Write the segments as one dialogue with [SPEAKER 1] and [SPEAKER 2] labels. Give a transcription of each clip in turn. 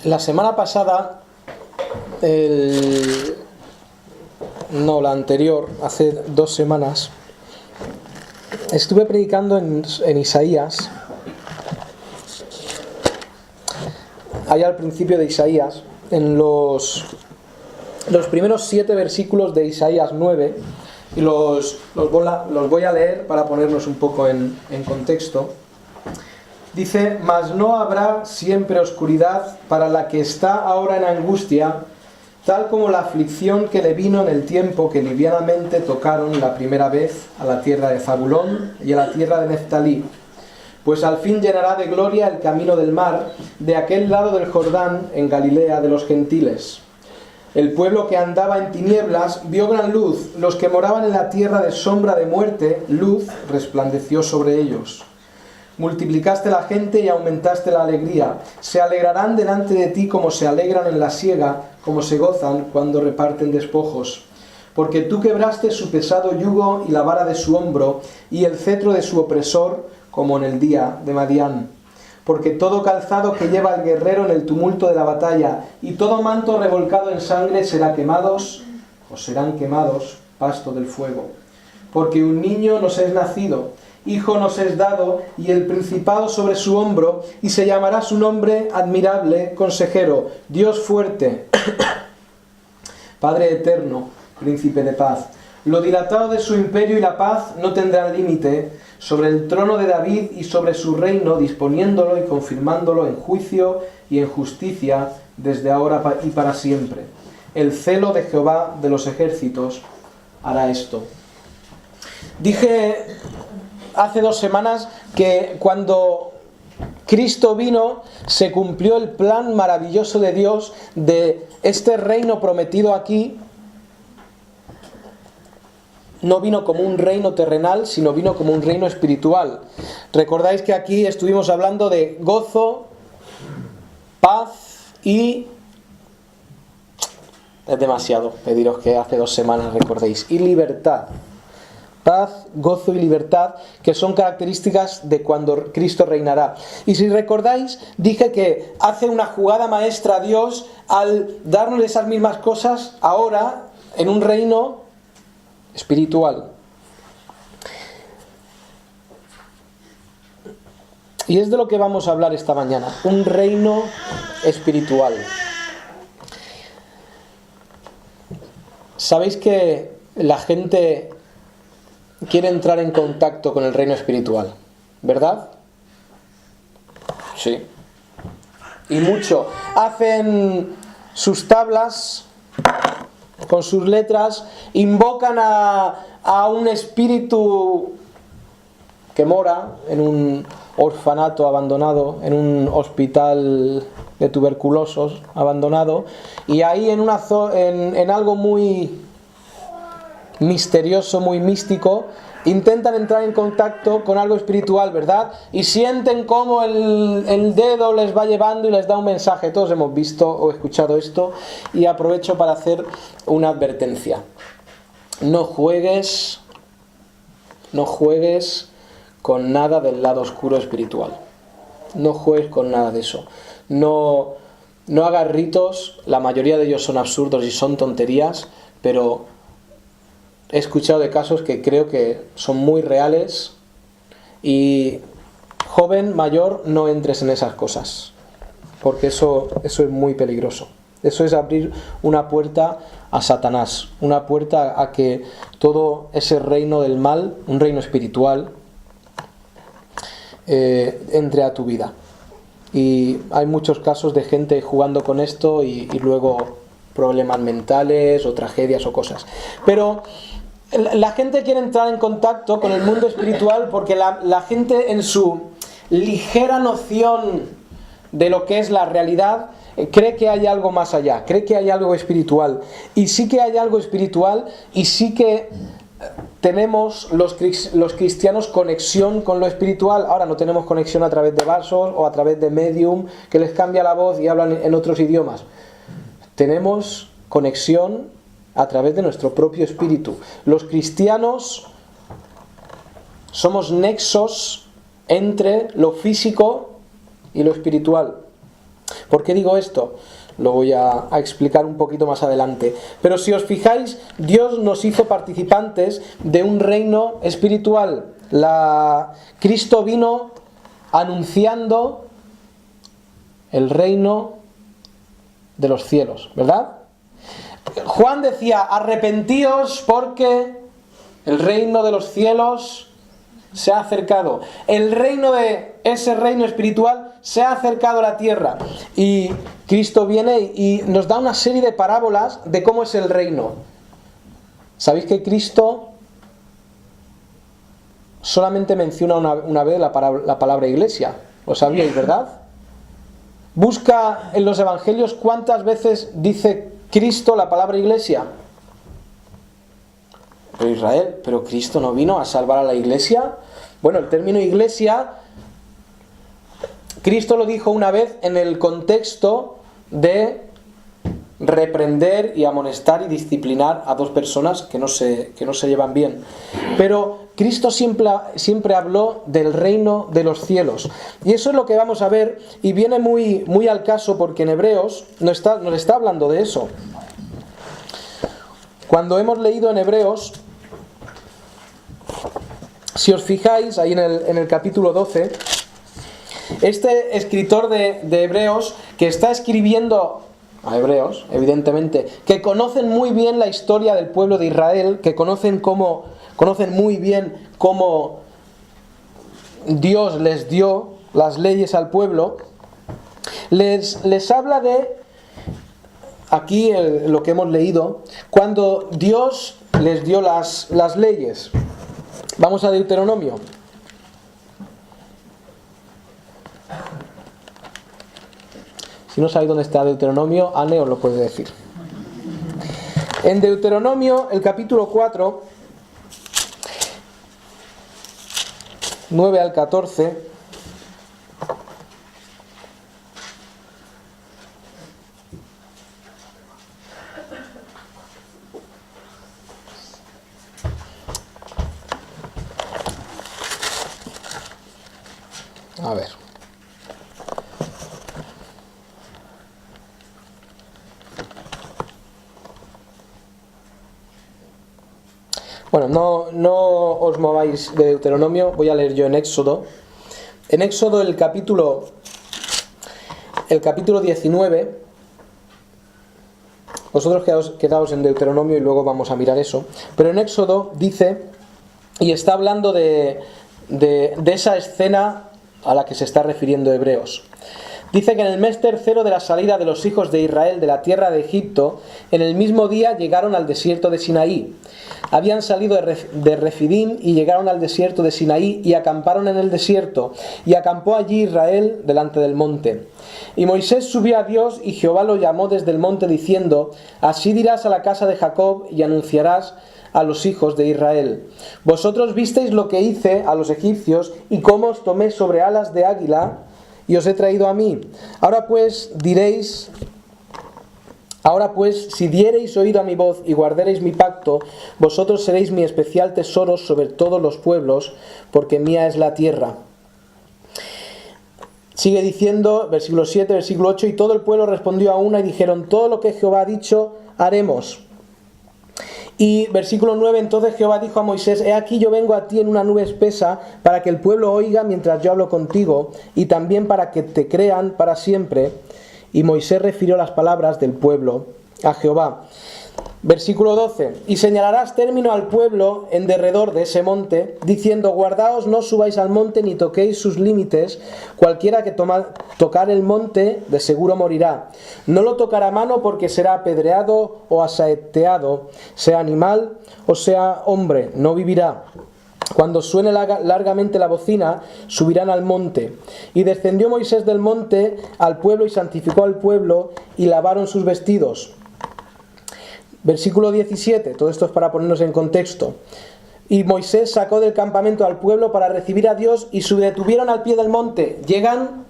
[SPEAKER 1] La semana pasada, la anterior, hace 2 semanas, estuve predicando en Isaías, allá al principio de Isaías, en los primeros 7 versículos de Isaías 9, y los voy a leer para ponernos un poco en contexto. Dice: mas no habrá siempre oscuridad para la que está ahora en angustia, tal como la aflicción que le vino en el tiempo que livianamente tocaron la primera vez a la tierra de Zabulón y a la tierra de Neftalí. Pues al fin llenará de gloria el camino del mar, de aquel lado del Jordán, en Galilea de los gentiles. El pueblo que andaba en tinieblas vio gran luz, los que moraban en la tierra de sombra de muerte, luz resplandeció sobre ellos. Multiplicaste la gente y aumentaste la alegría. Se alegrarán delante de ti como se alegran en la siega, como se gozan cuando reparten despojos. Porque tú quebraste su pesado yugo y la vara de su hombro, y el cetro de su opresor, como en el día de Madián. Porque todo calzado que lleva el guerrero en el tumulto de la batalla, y todo manto revolcado en sangre serán quemados pasto del fuego. Porque un niño nos es nacido, hijo nos es dado, y el principado sobre su hombro, y se llamará su nombre admirable, consejero, Dios fuerte, Padre eterno, príncipe de paz. Lo dilatado de su imperio y la paz no tendrán límite sobre el trono de David y sobre su reino, disponiéndolo y confirmándolo en juicio y en justicia desde ahora y para siempre. El celo de Jehová de los ejércitos hará esto. Dije hace 2 semanas que cuando Cristo vino, se cumplió el plan maravilloso de Dios de este reino prometido aquí. No vino como un reino terrenal, sino vino como un reino espiritual. Recordáis que aquí estuvimos hablando de gozo, paz y... Es demasiado pediros que hace 2 semanas recordéis. Y libertad. Paz, gozo y libertad, que son características de cuando Cristo reinará. Y si recordáis, dije que hace una jugada maestra Dios al darnos esas mismas cosas ahora en un reino espiritual. Y es de lo que vamos a hablar esta mañana, un reino espiritual. Sabéis que la gente quiere entrar en contacto con el reino espiritual, ¿verdad? Sí. Y mucho. Hacen sus tablas con sus letras, invocan a un espíritu que mora en un orfanato abandonado, en un hospital de tuberculosos abandonado, y ahí en algo muy misterioso, muy místico, intentan entrar en contacto con algo espiritual, ¿verdad? Y sienten cómo el dedo les va llevando y les da un mensaje. Todos hemos visto o escuchado esto, y aprovecho para hacer una advertencia. No juegues con nada del lado oscuro espiritual. No juegues con nada de eso. No hagas ritos. La mayoría de ellos son absurdos y son tonterías, pero he escuchado de casos que creo que son muy reales. Y joven, mayor, no entres en esas cosas, porque eso es muy peligroso. Eso es abrir una puerta a Satanás, una puerta a que todo ese reino del mal, un reino espiritual, entre a tu vida. Y hay muchos casos de gente jugando con esto y luego problemas mentales o tragedias o cosas. Pero la gente quiere entrar en contacto con el mundo espiritual porque la gente, en su ligera noción de lo que es la realidad, cree que hay algo más allá, cree que hay algo espiritual. Y sí que hay algo espiritual, y sí que tenemos los cristianos conexión con lo espiritual. Ahora no tenemos conexión a través de vasos o a través de medium que les cambia la voz y hablan en otros idiomas. Tenemos conexión a través de nuestro propio espíritu. Los cristianos somos nexos entre lo físico y lo espiritual. ¿Por qué digo esto? Lo voy a explicar un poquito más adelante. Pero si os fijáis, Dios nos hizo participantes de un reino espiritual. Cristo vino anunciando el reino de los cielos, ¿verdad? Juan decía, arrepentíos porque el reino de los cielos se ha acercado. El reino de ese reino espiritual se ha acercado a la tierra. Y Cristo viene y nos da una serie de parábolas de cómo es el reino. ¿Sabéis que Cristo solamente menciona una vez la palabra iglesia? ¿Lo sabíais, verdad? Busca en los evangelios cuántas veces dice Cristo la palabra iglesia. Pero Israel, ¿pero Cristo no vino a salvar a la iglesia? Bueno, el término iglesia, Cristo lo dijo una vez en el contexto de reprender y amonestar y disciplinar a dos personas que no se llevan bien. Pero Cristo siempre habló del reino de los cielos. Y eso es lo que vamos a ver, y viene muy, muy al caso porque en Hebreos nos está hablando de eso. Cuando hemos leído en Hebreos, si os fijáis, ahí en el capítulo 12, este escritor de Hebreos, que está escribiendo a hebreos, evidentemente, que conocen muy bien la historia del pueblo de Israel, que conocen muy bien cómo Dios les dio las leyes al pueblo, les habla de, aquí lo que hemos leído, cuando Dios les dio las leyes. Vamos a Deuteronomio. Si no sabéis dónde está Deuteronomio, Ane os lo puede decir. En Deuteronomio, el capítulo 4, 9 al 14, a ver. Bueno, no os mováis de Deuteronomio, voy a leer yo en Éxodo. En Éxodo el capítulo 19, vosotros quedaos en Deuteronomio y luego vamos a mirar eso. Pero en Éxodo dice, y está hablando de esa escena a la que se está refiriendo Hebreos. Dice que en el mes tercero de la salida de los hijos de Israel de la tierra de Egipto, en el mismo día llegaron al desierto de Sinaí. Habían salido de Refidim y llegaron al desierto de Sinaí y acamparon en el desierto. Y acampó allí Israel delante del monte. Y Moisés subió a Dios y Jehová lo llamó desde el monte diciendo, así dirás a la casa de Jacob y anunciarás a los hijos de Israel. Vosotros visteis lo que hice a los egipcios y cómo os tomé sobre alas de águila y os he traído a mí. Ahora pues, si diereis oído a mi voz y guardareis mi pacto, vosotros seréis mi especial tesoro sobre todos los pueblos, porque mía es la tierra. Sigue diciendo, versículo 7, versículo 8, y todo el pueblo respondió a una y dijeron, todo lo que Jehová ha dicho, haremos. Y versículo 9, entonces Jehová dijo a Moisés, he aquí yo vengo a ti en una nube espesa, para que el pueblo oiga mientras yo hablo contigo, y también para que te crean para siempre. Y Moisés refirió las palabras del pueblo a Jehová. Versículo 12, y señalarás término al pueblo en derredor de ese monte, diciendo, guardaos, no subáis al monte ni toquéis sus límites, cualquiera que tocar el monte de seguro morirá. No lo tocará mano porque será apedreado o asaeteado, sea animal o sea hombre, no vivirá. Cuando suene largamente la bocina, subirán al monte. Y descendió Moisés del monte al pueblo y santificó al pueblo y lavaron sus vestidos. Versículo 17, todo esto es para ponernos en contexto. Y Moisés sacó del campamento al pueblo para recibir a Dios y se detuvieron al pie del monte. Llegan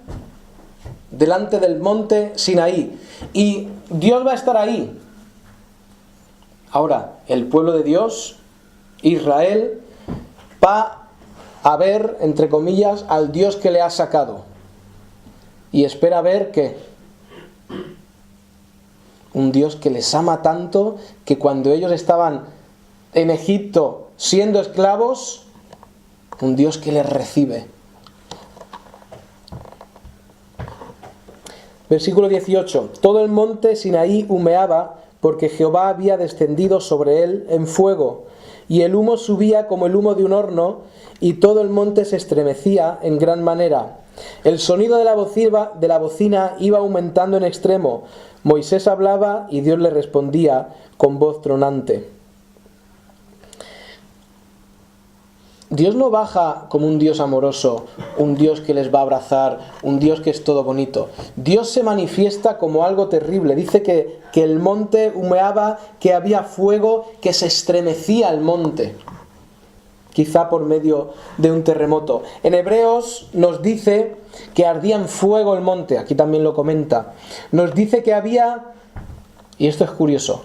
[SPEAKER 1] delante del monte Sinaí y Dios va a estar ahí. Ahora, el pueblo de Dios, Israel, va a ver, entre comillas, al Dios que le ha sacado. Y espera ver ¿qué? Un Dios que les ama tanto que cuando ellos estaban en Egipto siendo esclavos, un Dios que les recibe. Versículo 18. Todo el monte Sinaí humeaba porque Jehová había descendido sobre él en fuego, y el humo subía como el humo de un horno, y todo el monte se estremecía en gran manera. El sonido de la bocina iba aumentando en extremo. Moisés hablaba y Dios le respondía con voz tronante. Dios no baja como un Dios amoroso, un Dios que les va a abrazar, un Dios que es todo bonito. Dios se manifiesta como algo terrible. Dice que el monte humeaba, que había fuego, que se estremecía el monte. Quizá por medio de un terremoto. En Hebreos nos dice que ardía en fuego el monte. Aquí también lo comenta. Nos dice que había, y esto es curioso,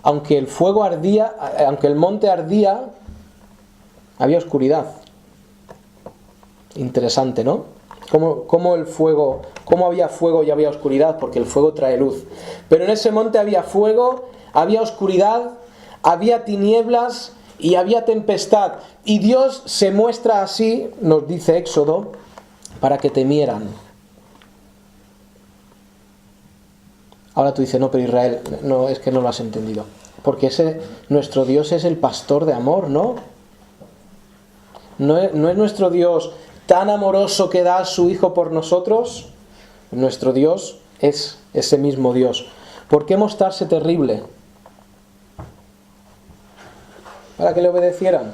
[SPEAKER 1] aunque el fuego ardía, aunque el monte ardía, había oscuridad. Interesante, ¿no? ¿Cómo había fuego y había oscuridad? Porque el fuego trae luz. Pero en ese monte había fuego, había oscuridad, había tinieblas y había tempestad. Y Dios se muestra así, nos dice Éxodo, para que temieran. Ahora tú dices, no, pero Israel, no, es que no lo has entendido. Porque nuestro Dios es el pastor de amor, ¿no? ¿No es nuestro Dios tan amoroso que da a su Hijo por nosotros? Nuestro Dios es ese mismo Dios. ¿Por qué mostrarse terrible? Para que le obedecieran.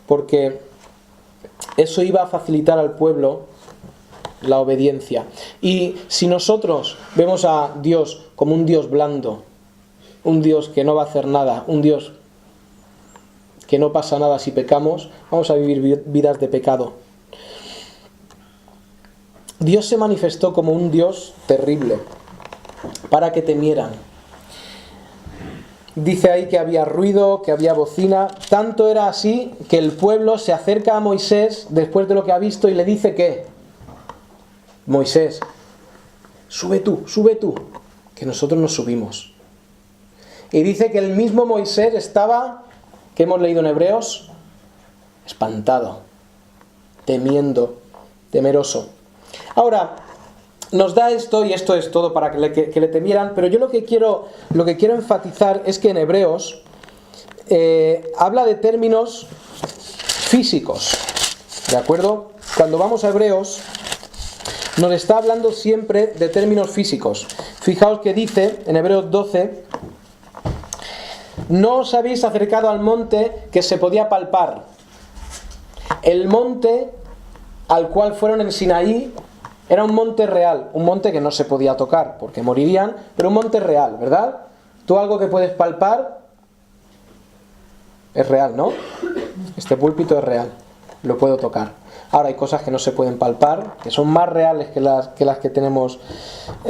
[SPEAKER 1] Porque eso iba a facilitar al pueblo la obediencia. Y si nosotros vemos a Dios como un Dios blando, un Dios que no va a hacer nada, un Dios que no pasa nada si pecamos, vamos a vivir vidas de pecado. Dios se manifestó como un Dios terrible, para que temieran. Dice ahí que había ruido, que había bocina. Tanto era así que el pueblo se acerca a Moisés después de lo que ha visto y le dice que: Moisés, sube tú, que nosotros nos subimos. Y dice que el mismo Moisés estaba, que hemos leído en Hebreos, espantado, temiendo, temeroso. Ahora, nos da esto, y esto es todo para que le temieran, pero yo lo que quiero enfatizar es que en Hebreos habla de términos físicos, ¿de acuerdo? Cuando vamos a Hebreos, nos está hablando siempre de términos físicos. Fijaos que dice en Hebreos 12: no os habéis acercado al monte que se podía palpar. El monte al cual fueron en Sinaí era un monte real, un monte que no se podía tocar porque morirían, pero un monte real, ¿verdad? Tú algo que puedes palpar es real, ¿no? Este púlpito es real, lo puedo tocar. Ahora hay cosas que no se pueden palpar, que son más reales que las que tenemos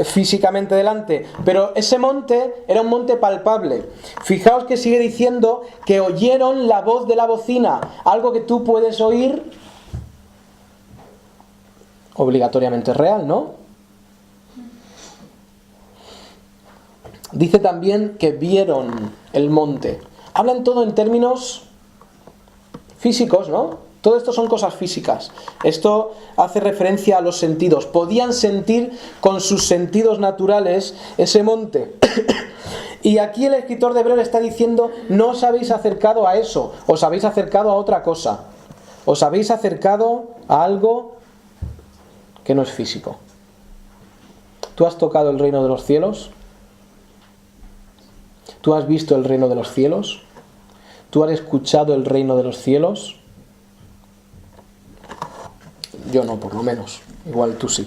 [SPEAKER 1] físicamente delante. Pero ese monte era un monte palpable. Fijaos que sigue diciendo que oyeron la voz de la bocina, algo que tú puedes oír obligatoriamente real, ¿no? Dice también que vieron el monte. Hablan todo en términos físicos, ¿no? Todo esto son cosas físicas. Esto hace referencia a los sentidos. Podían sentir con sus sentidos naturales ese monte. Y aquí el escritor de Hebreos está diciendo: no os habéis acercado a eso, os habéis acercado a otra cosa. Os habéis acercado a algo que no es físico. ¿Tú has tocado el reino de los cielos? ¿Tú has visto el reino de los cielos? ¿Tú has escuchado el reino de los cielos? Yo no, por lo menos. Igual tú sí.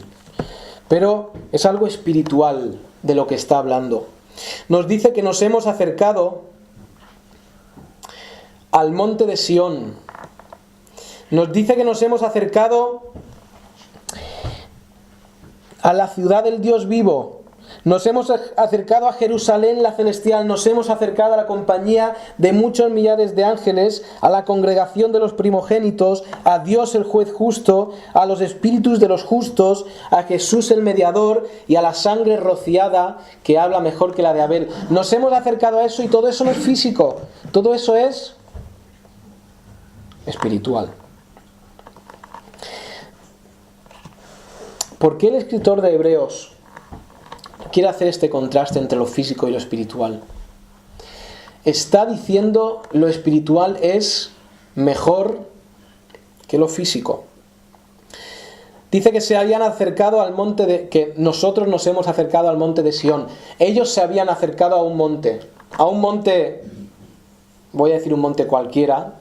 [SPEAKER 1] Pero es algo espiritual de lo que está hablando. Nos dice que nos hemos acercado al monte de Sión. Nos dice que nos hemos acercado a la ciudad del Dios vivo. Nos hemos acercado a Jerusalén la celestial, nos hemos acercado a la compañía de muchos millares de ángeles, a la congregación de los primogénitos, a Dios el juez justo, a los espíritus de los justos, a Jesús el mediador y a la sangre rociada que habla mejor que la de Abel. Nos hemos acercado a eso y todo eso no es físico, todo eso es espiritual. ¿Por qué el escritor de Hebreos quiere hacer este contraste entre lo físico y lo espiritual? Está diciendo lo espiritual es mejor que lo físico. Dice que se habían acercado al monte que nosotros nos hemos acercado al monte de Sión. Ellos se habían acercado a un monte, voy a decir un monte cualquiera,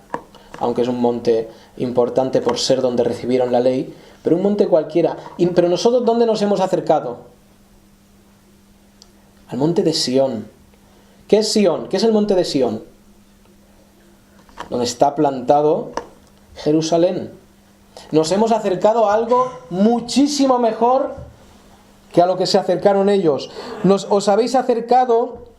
[SPEAKER 1] aunque es un monte importante por ser donde recibieron la ley, pero un monte cualquiera. Pero nosotros, ¿dónde nos hemos acercado? Al monte de Sión. ¿Qué es Sión? ¿Qué es el monte de Sión? Donde está plantado Jerusalén. Nos hemos acercado a algo muchísimo mejor que a lo que se acercaron ellos. Os habéis acercado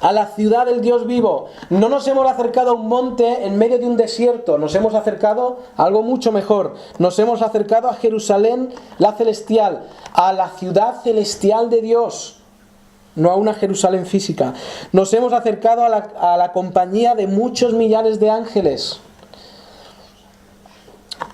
[SPEAKER 1] a la ciudad del Dios vivo. No nos hemos acercado a un monte en medio de un desierto. Nos hemos acercado a algo mucho mejor. Nos hemos acercado a Jerusalén la celestial, a la ciudad celestial de Dios. No a una Jerusalén física. Nos hemos acercado a la compañía de muchos millares de ángeles.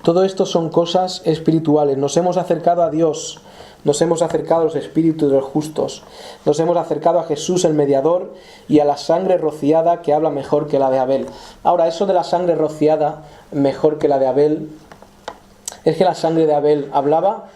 [SPEAKER 1] Todo esto son cosas espirituales. Nos hemos acercado a Dios. Nos hemos acercado a los espíritus de los justos. Nos hemos acercado a Jesús el mediador y a la sangre rociada que habla mejor que la de Abel. Ahora, eso de la sangre rociada mejor que la de Abel, es que la sangre de Abel hablaba.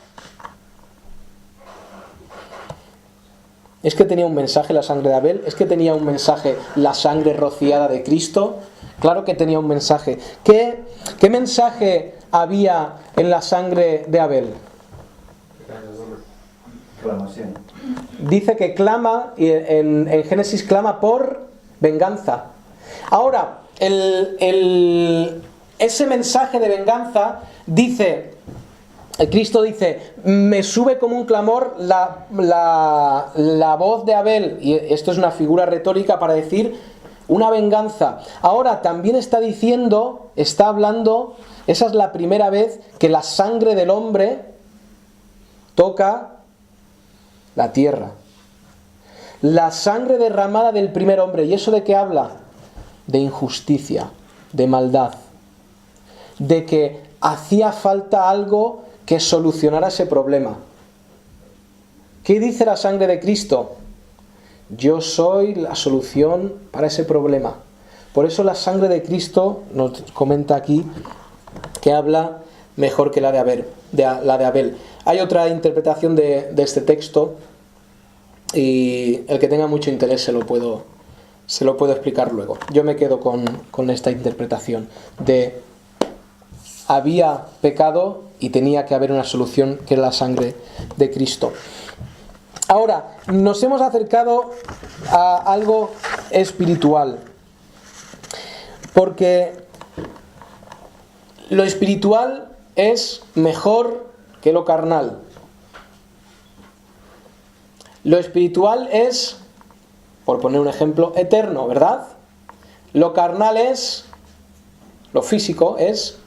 [SPEAKER 1] ¿Es que tenía un mensaje la sangre de Abel? ¿Es que tenía un mensaje la sangre rociada de Cristo? Claro que tenía un mensaje. ¿Qué mensaje había en la sangre de Abel?
[SPEAKER 2] Clamación.
[SPEAKER 1] Dice que clama, y en Génesis clama por venganza. Ahora, ese mensaje de venganza dice... Cristo dice, me sube como un clamor la voz de Abel, y esto es una figura retórica para decir una venganza. Ahora también está hablando, esa es la primera vez que la sangre del hombre toca la tierra. La sangre derramada del primer hombre. ¿Y eso de qué habla? De injusticia, de maldad, de que hacía falta algo que solucionara ese problema. ¿Qué dice la sangre de Cristo? Yo soy la solución para ese problema. Por eso la sangre de Cristo, nos comenta aquí, que habla mejor que la de Abel. Hay otra interpretación de este texto, y el que tenga mucho interés se lo puedo explicar luego. Yo me quedo con esta interpretación de había pecado y tenía que haber una solución, que es la sangre de Cristo. Ahora, nos hemos acercado a algo espiritual, porque lo espiritual es mejor que lo carnal. Lo espiritual es, por poner un ejemplo, eterno, ¿verdad? Lo carnal es, lo físico es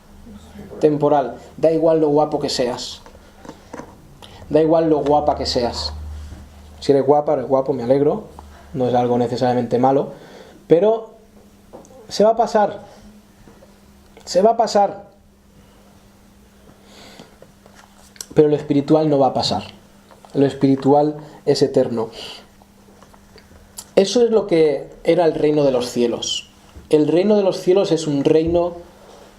[SPEAKER 1] temporal. Da igual lo guapo que seas. Da igual lo guapa que seas. Si eres guapa, eres guapo, me alegro. No es algo necesariamente malo. Pero se va a pasar. Se va a pasar. Pero lo espiritual no va a pasar. Lo espiritual es eterno. Eso es lo que era el reino de los cielos. El reino de los cielos es un reino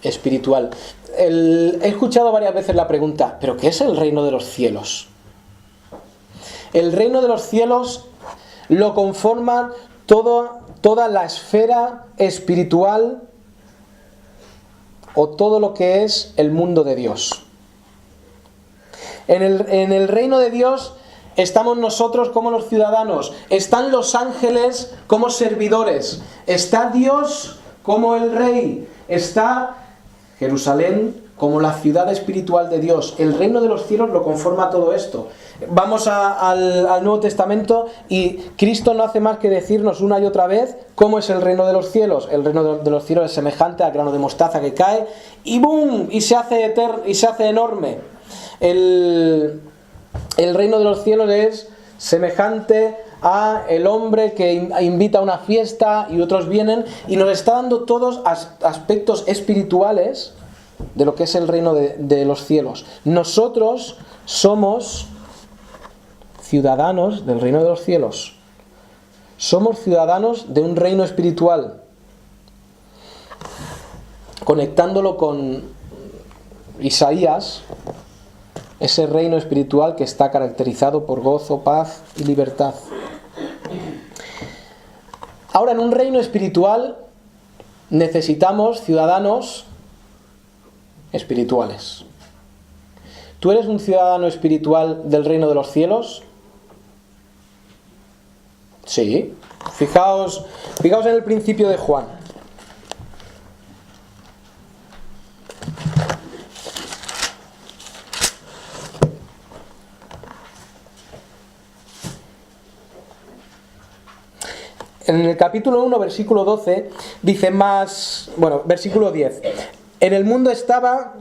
[SPEAKER 1] espiritual. He escuchado varias veces la pregunta, ¿pero qué es el reino de los cielos? El reino de los cielos lo conforman toda la esfera espiritual, o todo lo que es el mundo de Dios. En el reino de Dios estamos nosotros como los ciudadanos, están los ángeles como servidores, está Dios como el rey, está Jerusalén como la ciudad espiritual de Dios. El reino de los cielos lo conforma todo esto. Vamos al Nuevo Testamento y Cristo no hace más que decirnos una y otra vez cómo es el reino de los cielos. El reino de los cielos es semejante al grano de mostaza que cae y ¡boom! Y se hace enorme. El reino de los cielos es semejante a el hombre que invita a una fiesta y otros vienen, y nos está dando todos aspectos espirituales de lo que es el reino de los cielos. Nosotros somos ciudadanos del reino de los cielos. Somos ciudadanos de un reino espiritual. Conectándolo con Isaías, ese reino espiritual que está caracterizado por gozo, paz y libertad. Ahora, en un reino espiritual necesitamos ciudadanos espirituales. ¿Tú eres un ciudadano espiritual del reino de los cielos? Sí. Fijaos en el principio de Juan. En el capítulo 1, versículo 12, dice versículo 10. En el mundo está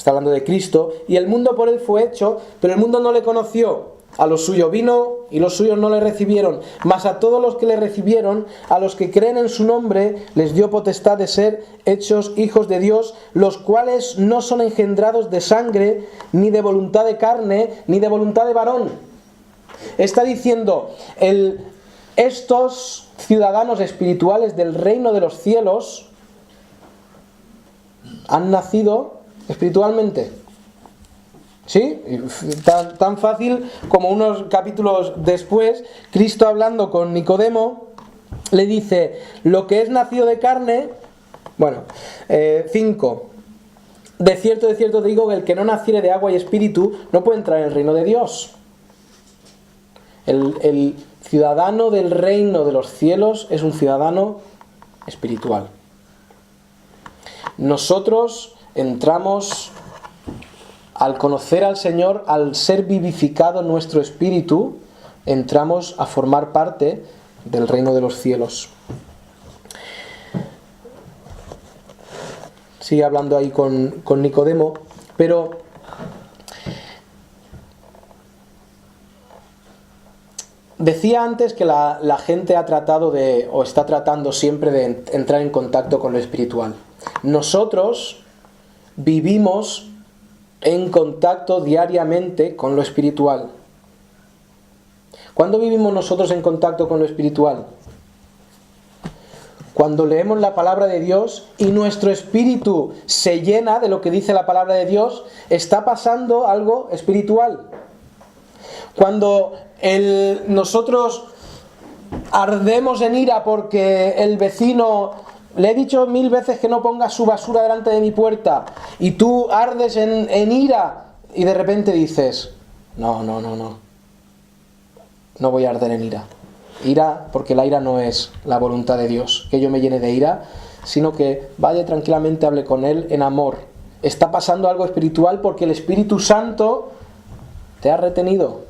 [SPEAKER 1] hablando de Cristo, y el mundo por él fue hecho, pero el mundo no le conoció. A los suyos vino, y los suyos no le recibieron. Mas a todos los que le recibieron, a los que creen en su nombre, les dio potestad de ser hechos hijos de Dios, los cuales no son engendrados de sangre, ni de voluntad de carne, ni de voluntad de varón. Está diciendo, estos ciudadanos espirituales del reino de los cielos han nacido espiritualmente. ¿Sí? Tan fácil como unos capítulos después, Cristo hablando con Nicodemo, le dice, lo que es nacido de carne, 5. De cierto te digo que el que no naciere de agua y espíritu no puede entrar en el reino de Dios. El ciudadano del reino de los cielos es un ciudadano espiritual. Nosotros entramos, al conocer al Señor, al ser vivificado nuestro espíritu, entramos a formar parte del reino de los cielos. Sigue hablando ahí con Nicodemo, pero decía antes que la gente ha tratado o está tratando siempre de entrar en contacto con lo espiritual. Nosotros vivimos en contacto diariamente con lo espiritual. ¿Cuándo vivimos nosotros en contacto con lo espiritual? Cuando leemos la palabra de Dios y nuestro espíritu se llena de lo que dice la palabra de Dios, está pasando algo espiritual. Cuando nosotros ardemos en ira porque el vecino, le he dicho 1000 veces que no ponga su basura delante de mi puerta, y tú ardes en ira y de repente dices, no voy a arder en ira. Ira, porque la ira no es la voluntad de Dios, que yo me llene de ira, sino que vaya tranquilamente, hable con Él en amor. Está pasando algo espiritual porque el Espíritu Santo te ha retenido.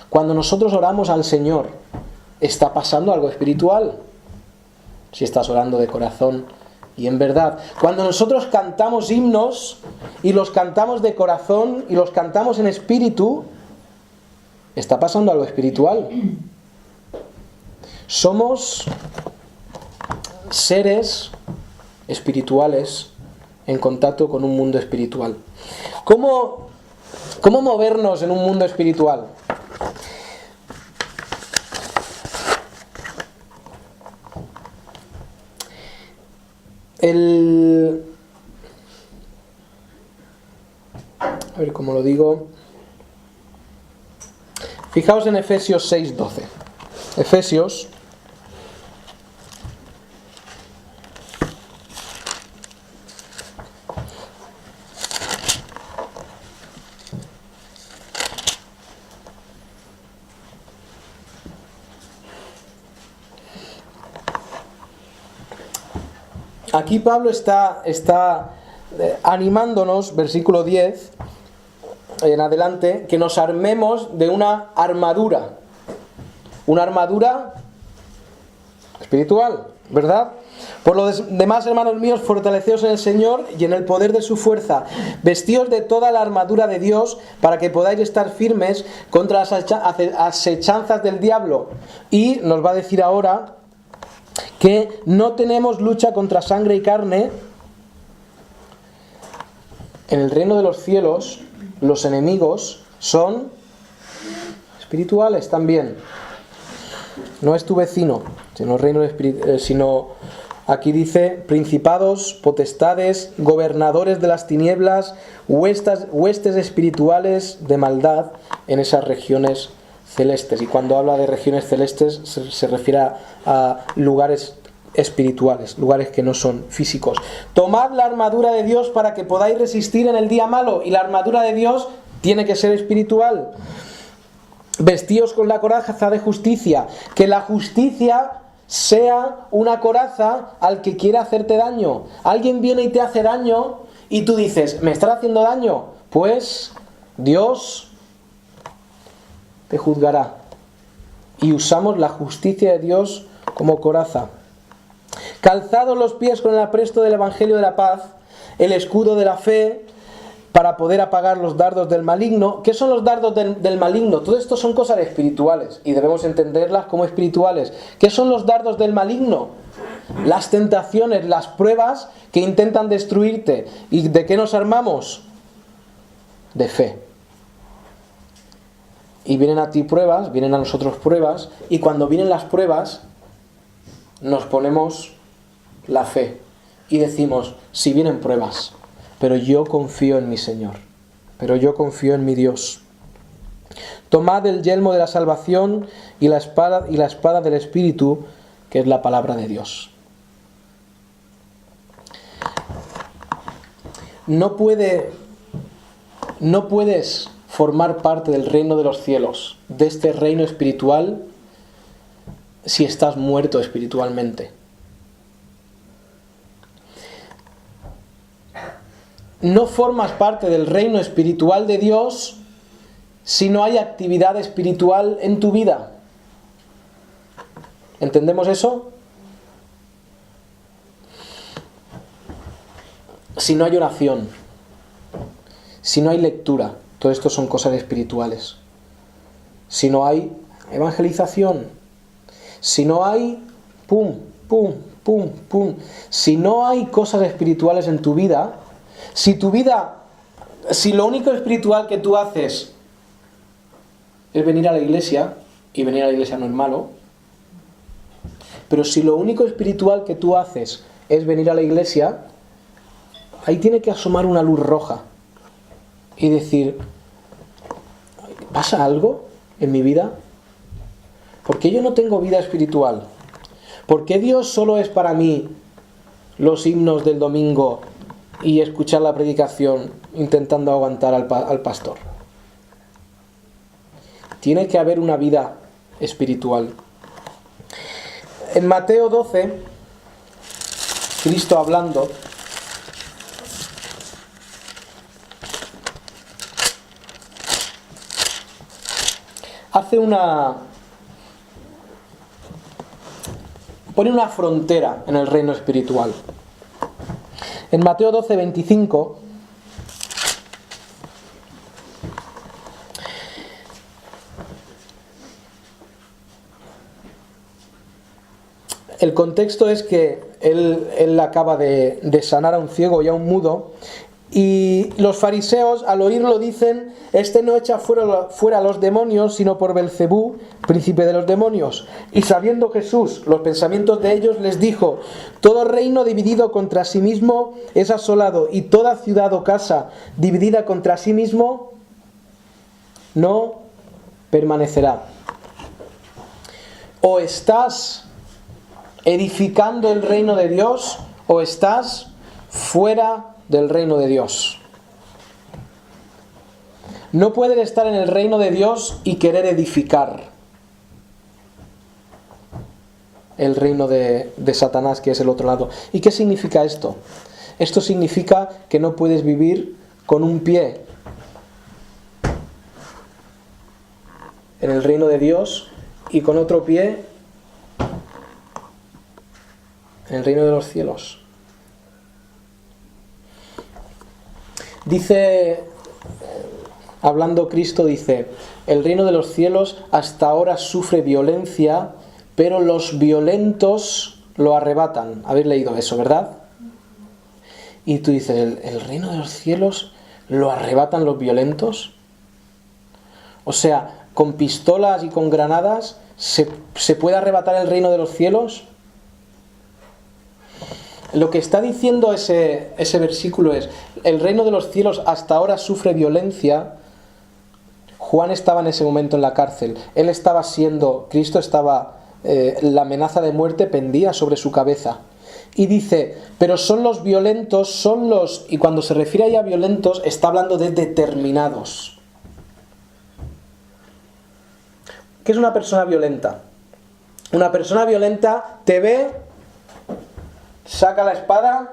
[SPEAKER 1] Cuando nosotros oramos al Señor, está pasando algo espiritual. Si estás orando de corazón y en verdad. Cuando nosotros cantamos himnos y los cantamos de corazón y los cantamos en espíritu, está pasando algo espiritual. Somos seres espirituales en contacto con un mundo espiritual. ¿Cómo movernos en un mundo espiritual? A ver cómo lo digo. Fijaos en Efesios 6:12. Efesios aquí Pablo está animándonos, versículo 10 en adelante, que nos armemos de una armadura espiritual, ¿verdad? Por lo demás, hermanos míos, fortaleceos en el Señor y en el poder de su fuerza. Vestíos de toda la armadura de Dios para que podáis estar firmes contra las asechanzas del diablo. Y nos va a decir ahora que no tenemos lucha contra sangre y carne. En el reino de los cielos, los enemigos son espirituales también. No es tu vecino, sino aquí dice principados, potestades, gobernadores de las tinieblas, huestes espirituales de maldad en esas regiones celestes. Y cuando habla de regiones celestes se refiere a lugares espirituales, lugares que no son físicos. Tomad la armadura de Dios para que podáis resistir en el día malo, y la armadura de Dios tiene que ser espiritual. Vestíos con la coraza de justicia, que la justicia sea una coraza al que quiera hacerte daño. Alguien viene y te hace daño y tú dices, ¿me está haciendo daño? Pues Dios te juzgará. Y usamos la justicia de Dios como coraza. Calzados los pies con el apresto del Evangelio de la paz, el escudo de la fe, para poder apagar los dardos del maligno. ¿Qué son los dardos del maligno? Todo esto son cosas espirituales y debemos entenderlas como espirituales. ¿Qué son los dardos del maligno? Las tentaciones, las pruebas que intentan destruirte. ¿Y de qué nos armamos? De fe. Y vienen a ti pruebas, vienen a nosotros pruebas, y cuando vienen las pruebas nos ponemos la fe y decimos, si vienen pruebas, pero yo confío en mi Señor, pero yo confío en mi Dios. Tomad el yelmo de la salvación y la espada del Espíritu, que es la palabra de Dios. No puedes formar parte del reino de los cielos, de este reino espiritual, si estás muerto espiritualmente. No formas parte del reino espiritual de Dios si no hay actividad espiritual en tu vida. ¿Entendemos eso? Si no hay oración, si no hay lectura, todo esto son cosas espirituales. Si no hay evangelización, si no hay pum, pum, pum, pum, si no hay cosas espirituales en tu vida, si lo único espiritual que tú haces es venir a la iglesia, y venir a la iglesia no es malo, pero si lo único espiritual que tú haces es venir a la iglesia, ahí tiene que asomar una luz roja y decir, ¿pasa algo en mi vida? ¿Por qué yo no tengo vida espiritual? ¿Por qué Dios solo es para mí los himnos del domingo y escuchar la predicación intentando aguantar al pastor? Tiene que haber una vida espiritual. En Mateo 12, Cristo hablando, pone una frontera en el reino espiritual. En Mateo 12, 25, el contexto es que él acaba de sanar a un ciego y a un mudo, y los fariseos al oírlo dicen, este no echa fuera los demonios sino por Belcebú, príncipe de los demonios. Y sabiendo Jesús los pensamientos de ellos, les dijo, todo reino dividido contra sí mismo es asolado, y toda ciudad o casa dividida contra sí mismo no permanecerá. O estás edificando el reino de Dios, o estás fuera del reino de Dios. No puedes estar en el reino de Dios y querer edificar el reino de Satanás, que es el otro lado. ¿Y qué significa esto? Esto significa que no puedes vivir con un pie en el reino de Dios y con otro pie en el reino de los cielos. Dice, hablando Cristo, dice: el reino de los cielos hasta ahora sufre violencia, pero los violentos lo arrebatan. Habéis leído eso, ¿verdad? Y tú dices, ¿el reino de los cielos lo arrebatan los violentos? O sea, ¿con pistolas y con granadas se puede arrebatar el reino de los cielos? Lo que está diciendo ese versículo es: el reino de los cielos hasta ahora sufre violencia. Juan estaba en ese momento en la cárcel. Él estaba Cristo estaba, la amenaza de muerte pendía sobre su cabeza. Y dice, pero son los violentos, y cuando se refiere ahí a violentos, está hablando de determinados. ¿Qué es una persona violenta? Una persona violenta te ve, saca la espada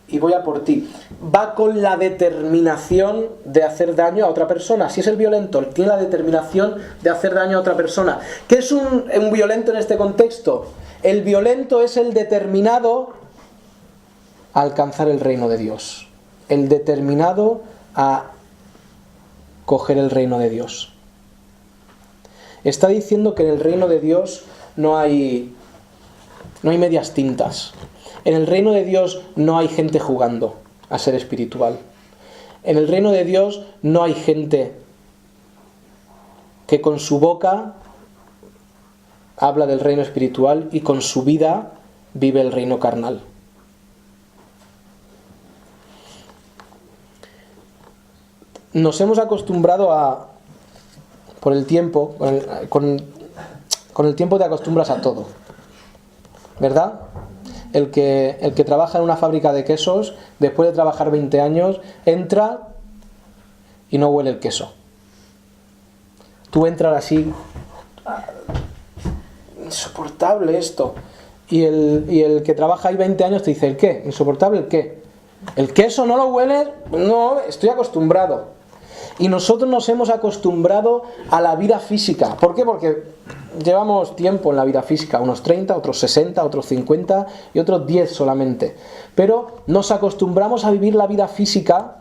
[SPEAKER 1] y voy a por ti. Va con la determinación de hacer daño a otra persona. Si es el violento, él tiene la determinación de hacer daño a otra persona. ¿Qué es un violento en este contexto? El violento es el determinado a alcanzar el reino de Dios. El determinado a coger el reino de Dios. Está diciendo que en el reino de Dios no hay medias tintas. En el reino de Dios no hay gente jugando a ser espiritual. En el reino de Dios no hay gente que con su boca habla del reino espiritual y con su vida vive el reino carnal. Nos hemos acostumbrado por el tiempo, con el tiempo te acostumbras a todo, ¿verdad? El que trabaja en una fábrica de quesos, después de trabajar 20 años, entra y no huele el queso. Tú entras así, insoportable esto. Y el que trabaja ahí 20 años te dice, ¿el qué? ¿Insoportable el qué? ¿El queso no lo hueles? No, estoy acostumbrado. Y nosotros nos hemos acostumbrado a la vida física. ¿Por qué? Porque llevamos tiempo en la vida física, unos 30, otros 60, otros 50 y otros 10 solamente. Pero nos acostumbramos a vivir la vida física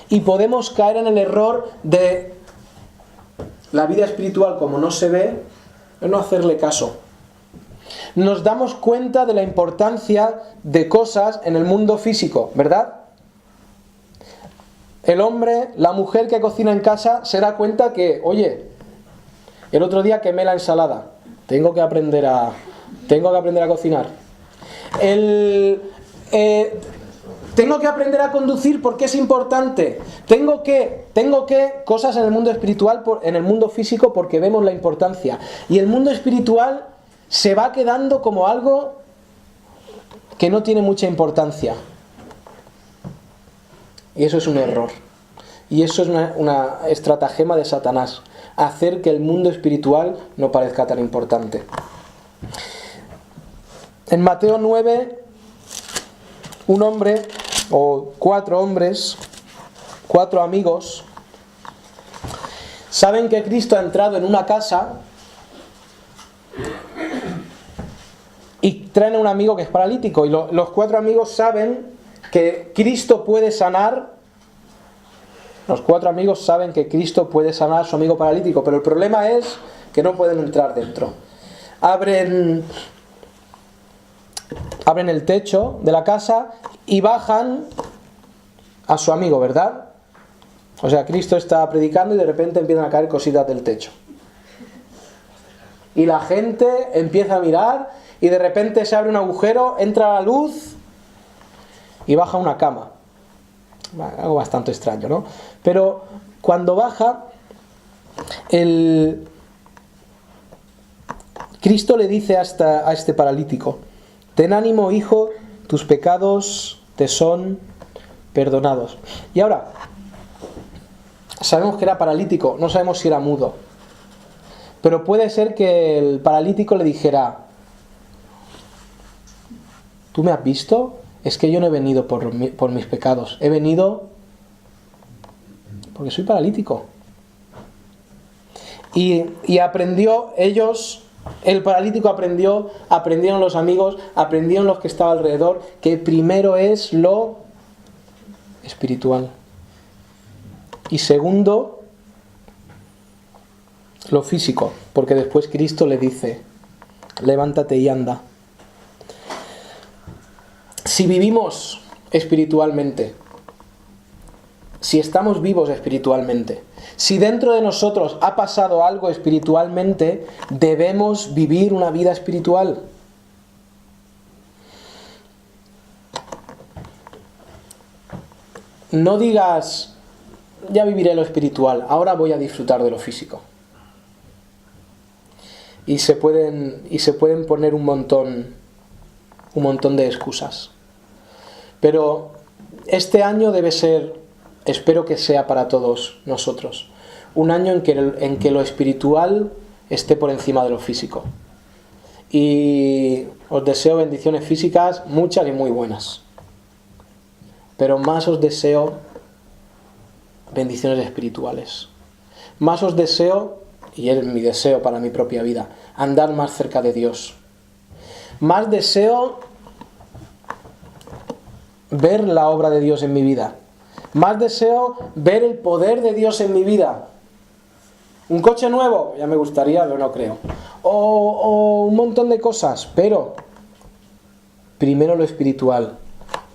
[SPEAKER 1] y podemos caer en el error de la vida espiritual, como no se ve, no hacerle caso. Nos damos cuenta de la importancia de cosas en el mundo físico, ¿verdad? El hombre, la mujer que cocina en casa se da cuenta que, oye, el otro día quemé la ensalada, tengo que aprender a cocinar. Tengo que aprender a conducir porque es importante. Tengo que cosas en el mundo espiritual, en el mundo físico, porque vemos la importancia. Y el mundo espiritual se va quedando como algo que no tiene mucha importancia. Y eso es un error. Y eso es una estratagema de Satanás. Hacer que el mundo espiritual no parezca tan importante. En Mateo 9, un hombre, o 4 hombres, 4 amigos, saben que Cristo ha entrado en una casa y traen a un amigo que es paralítico. Y los 4 amigos saben que Cristo puede sanar. Los 4 amigos saben que Cristo puede sanar a su amigo paralítico, pero el problema es que no pueden entrar dentro. Abren el techo de la casa y bajan a su amigo, ¿verdad? O sea, Cristo está predicando y de repente empiezan a caer cositas del techo. Y la gente empieza a mirar y de repente se abre un agujero, entra la luz y baja una cama. Algo bastante extraño, ¿no? Pero cuando baja, Cristo le dice a este paralítico: ten ánimo, hijo, tus pecados te son perdonados. Y ahora, sabemos que era paralítico, no sabemos si era mudo. Pero puede ser que el paralítico le dijera: ¿tú me has visto? es que yo no he venido por mis pecados, he venido porque soy paralítico. Y aprendió ellos, el paralítico aprendió, aprendieron los amigos, aprendieron los que estaban alrededor, que primero es lo espiritual. Y segundo, lo físico, porque después Cristo le dice, levántate y anda. Si vivimos espiritualmente, si estamos vivos espiritualmente, si dentro de nosotros ha pasado algo espiritualmente, debemos vivir una vida espiritual. No digas, ya viviré lo espiritual, ahora voy a disfrutar de lo físico. Y se pueden poner un montón de excusas. Pero este año debe ser, espero que sea para todos nosotros, un año en que lo espiritual esté por encima de lo físico. Y os deseo bendiciones físicas, muchas y muy buenas. Pero más os deseo bendiciones espirituales. Más os deseo, y es mi deseo para mi propia vida, andar más cerca de Dios. Más deseo ver la obra de Dios en mi vida. Más deseo ver el poder de Dios en mi vida. Un coche nuevo, ya me gustaría, pero no creo. O un montón de cosas, pero primero lo espiritual,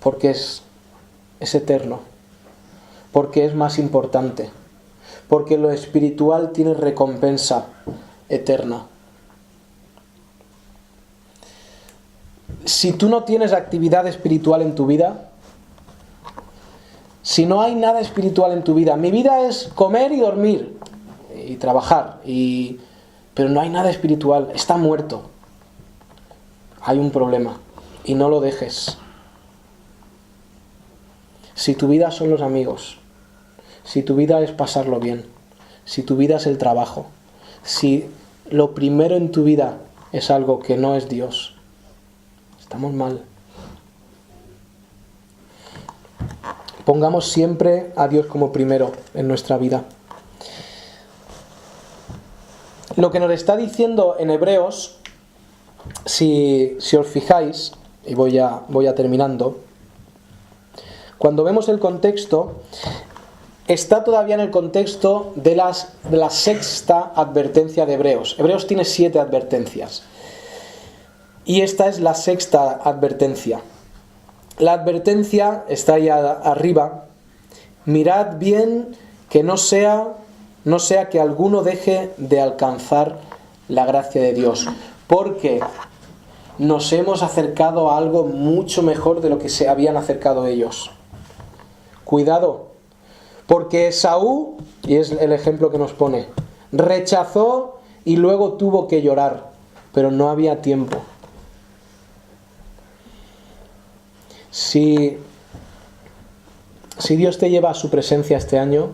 [SPEAKER 1] porque es eterno, porque es más importante, porque lo espiritual tiene recompensa eterna. Si tú no tienes actividad espiritual en tu vida, si no hay nada espiritual en tu vida, mi vida es comer y dormir y trabajar, pero no hay nada espiritual, está muerto. Hay un problema y no lo dejes. Si tu vida son los amigos, si tu vida es pasarlo bien, si tu vida es el trabajo, si lo primero en tu vida es algo que no es Dios, estamos mal. Pongamos siempre a Dios como primero en nuestra vida. Lo que nos está diciendo en Hebreos, si os fijáis, y voy ya terminando, cuando vemos el contexto, está todavía en el contexto de la sexta advertencia de Hebreos. Hebreos tiene 7 advertencias. Y esta es la sexta advertencia. La advertencia está ahí arriba. Mirad bien que no sea que alguno deje de alcanzar la gracia de Dios, porque nos hemos acercado a algo mucho mejor de lo que se habían acercado ellos. Cuidado, porque Esaú, y es el ejemplo que nos pone, rechazó y luego tuvo que llorar, pero no había tiempo. Si Dios te lleva a su presencia este año,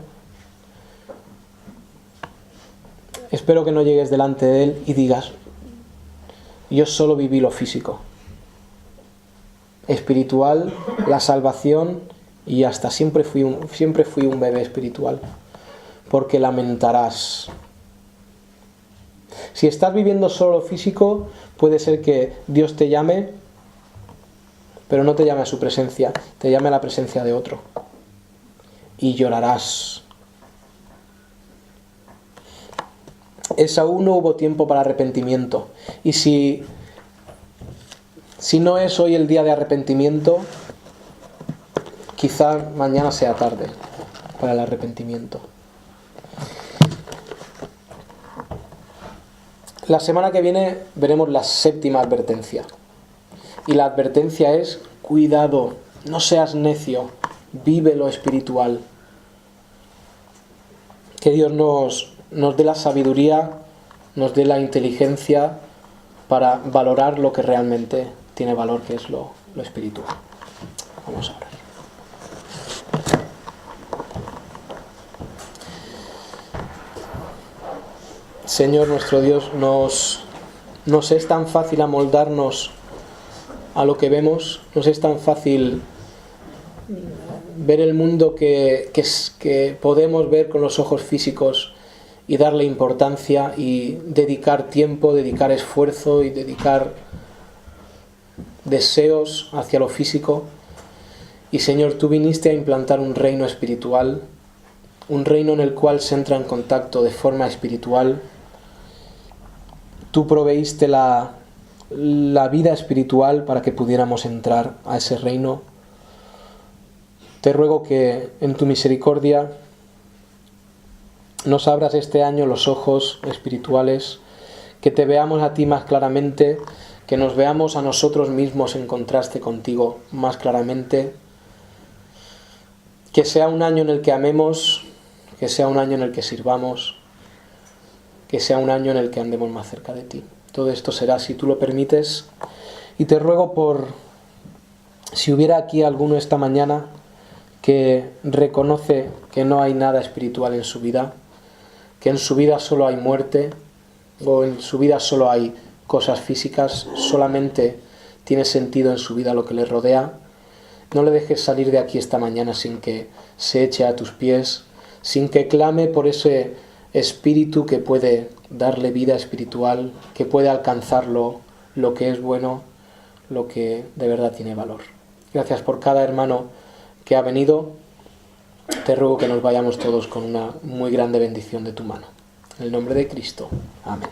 [SPEAKER 1] espero que no llegues delante de Él y digas, yo solo viví lo físico, espiritual, la salvación, y hasta siempre fui un bebé espiritual, porque lamentarás. Si estás viviendo solo lo físico, puede ser que Dios te llame, pero no te llame a su presencia, te llame a la presencia de otro, y llorarás. Esaú no hubo tiempo para arrepentimiento, y si no es hoy el día de arrepentimiento, quizá mañana sea tarde para el arrepentimiento. La semana que viene veremos la séptima advertencia. Y la advertencia es, cuidado, no seas necio, vive lo espiritual. Que Dios nos dé la sabiduría, nos dé la inteligencia para valorar lo que realmente tiene valor, que es lo espiritual. Vamos a orar. Señor nuestro Dios, nos es tan fácil amoldarnos a lo que vemos, nos es tan fácil ver el mundo que podemos ver con los ojos físicos y darle importancia y dedicar tiempo, dedicar esfuerzo y dedicar deseos hacia lo físico. Y Señor, tú viniste a implantar un reino espiritual, un reino en el cual se entra en contacto de forma espiritual. Tú proveíste la vida espiritual para que pudiéramos entrar a ese reino. Te ruego que en tu misericordia nos abras este año los ojos espirituales, que te veamos a ti más claramente, que nos veamos a nosotros mismos en contraste contigo más claramente, que sea un año en el que amemos, que sea un año en el que sirvamos, que sea un año en el que andemos más cerca de ti. Todo esto será si tú lo permites. Y te ruego por, si hubiera aquí alguno esta mañana que reconoce que no hay nada espiritual en su vida, que en su vida solo hay muerte, o en su vida solo hay cosas físicas, solamente tiene sentido en su vida lo que le rodea, no le dejes salir de aquí esta mañana sin que se eche a tus pies, sin que clame por ese espíritu que puede darle vida espiritual, que puede alcanzarlo, lo que es bueno, lo que de verdad tiene valor. Gracias por cada hermano que ha venido. Te ruego que nos vayamos todos con una muy grande bendición de tu mano. En el nombre de Cristo. Amén.